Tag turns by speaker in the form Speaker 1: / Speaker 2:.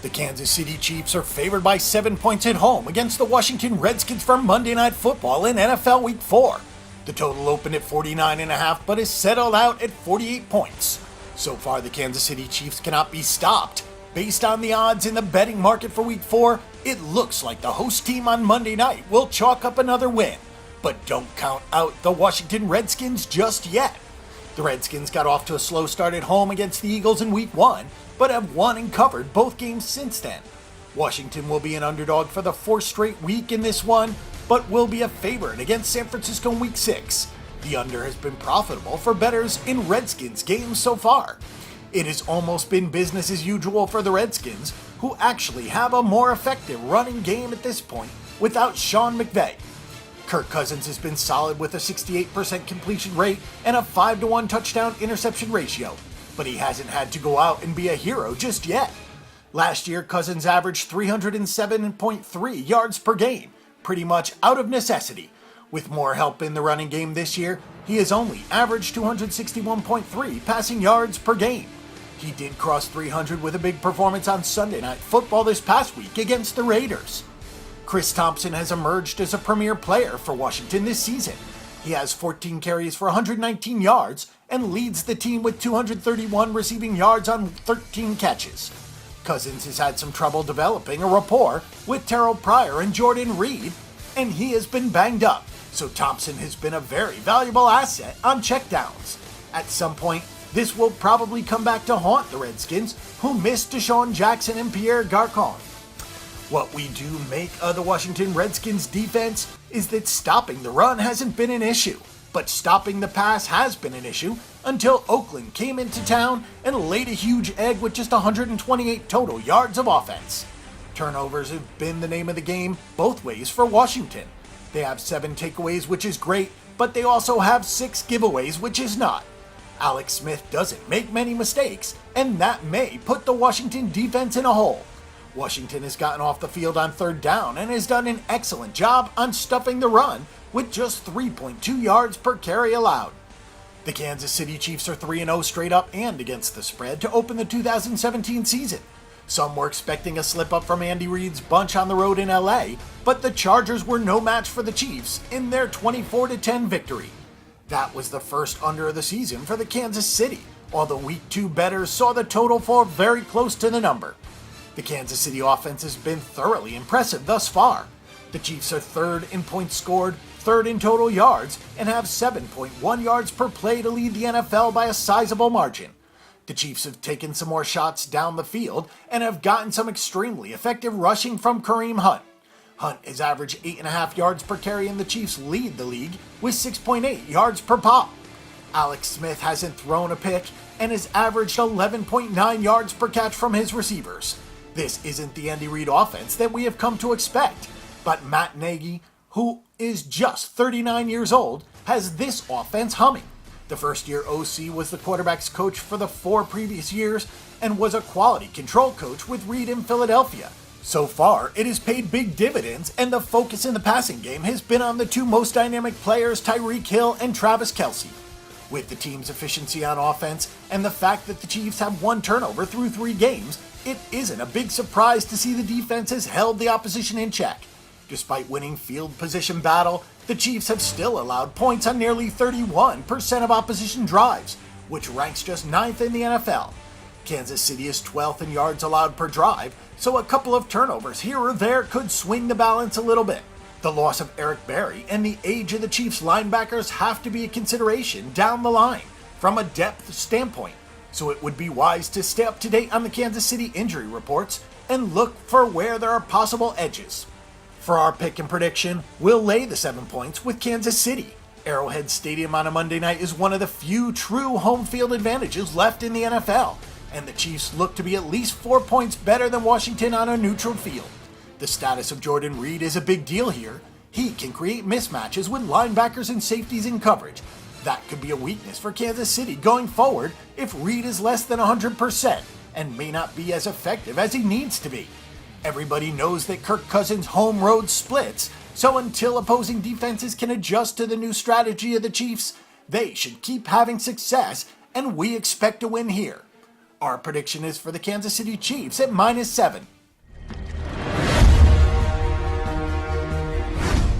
Speaker 1: The Kansas City Chiefs are favored by 7 points at home against the Washington Redskins for Monday Night Football in NFL Week 4. The total opened at 49.5 but is settled out at 48 points. So far, the Kansas City Chiefs cannot be stopped. Based on the odds in the betting market for Week 4, it looks like the host team on Monday night will chalk up another win. But don't count out the Washington Redskins just yet. The Redskins got off to a slow start at home against the Eagles in Week 1, but have won and covered both games since then. Washington will be an underdog for the 4th straight week in this one, but will be a favorite against San Francisco in Week 6. The under has been profitable for bettors in Redskins games so far. It has almost been business as usual for the Redskins, who actually have a more effective running game at this point without Sean McVay. Kirk Cousins has been solid with a 68% completion rate and a 5-to-1 touchdown-interception ratio, but he hasn't had to go out and be a hero just yet. Last year, Cousins averaged 307.3 yards per game, pretty much out of necessity. With more help in the running game this year, he has only averaged 261.3 passing yards per game. He did cross 300 with a big performance on Sunday Night Football this past week against the Raiders. Chris Thompson has emerged as a premier player for Washington this season. He has 14 carries for 119 yards and leads the team with 231 receiving yards on 13 catches. Cousins has had some trouble developing a rapport with Terrell Pryor and Jordan Reed, and he has been banged up, so Thompson has been a very valuable asset on checkdowns. At some point, this will probably come back to haunt the Redskins, who missed Deshaun Jackson and Pierre Garcon. What we do make of the Washington Redskins defense is that stopping the run hasn't been an issue, but stopping the pass has been an issue until Oakland came into town and laid a huge egg with just 128 total yards of offense. Turnovers have been the name of the game both ways for Washington. They have 7 takeaways, which is great, but they also have 6 giveaways, which is not. Alex Smith doesn't make many mistakes, and that may put the Washington defense in a hole. Washington has gotten off the field on 3rd down and has done an excellent job on stuffing the run with just 3.2 yards per carry allowed. The Kansas City Chiefs are 3-0 straight up and against the spread to open the 2017 season. Some were expecting a slip-up from Andy Reid's bunch on the road in LA, but the Chargers were no match for the Chiefs in their 24-10 victory. That was the first under of the season for the Kansas City, while the Week 2 bettors saw the total fall very close to the number. The Kansas City offense has been thoroughly impressive thus far. The Chiefs are 3rd in points scored, 3rd in total yards, and have 7.1 yards per play to lead the NFL by a sizable margin. The Chiefs have taken some more shots down the field and have gotten some extremely effective rushing from Kareem Hunt. Hunt has averaged 8.5 yards per carry, and the Chiefs lead the league with 6.8 yards per pop. Alex Smith hasn't thrown a pick and has averaged 11.9 yards per catch from his receivers. This isn't the Andy Reid offense that we have come to expect, but Matt Nagy, who is just 39 years old, has this offense humming. The first-year OC was the quarterback's coach for the 4 previous years and was a quality control coach with Reid in Philadelphia. So far, it has paid big dividends, and the focus in the passing game has been on the 2 most dynamic players, Tyreek Hill and Travis Kelce. With the team's efficiency on offense and the fact that the Chiefs have 1 turnover through 3 games, it isn't a big surprise to see the defense has held the opposition in check. Despite winning field position battle, the Chiefs have still allowed points on nearly 31% of opposition drives, which ranks just 9th in the NFL. Kansas City is 12th in yards allowed per drive, so a couple of turnovers here or there could swing the balance a little bit. The loss of Eric Berry and the age of the Chiefs linebackers have to be a consideration down the line from a depth standpoint, so it would be wise to stay up to date on the Kansas City injury reports and look for where there are possible edges. For our pick and prediction, we'll lay the 7 points with Kansas City. Arrowhead Stadium on a Monday night is one of the few true home field advantages left in the NFL, and the Chiefs look to be at least 4 points better than Washington on a neutral field. The status of Jordan Reed is a big deal here. He can create mismatches with linebackers and safeties in coverage. That could be a weakness for Kansas City going forward if Reed is less than 100% and may not be as effective as he needs to be. Everybody knows that Kirk Cousins' home road splits, so until opposing defenses can adjust to the new strategy of the Chiefs, they should keep having success, and we expect to win here. Our prediction is for the Kansas City Chiefs at -7.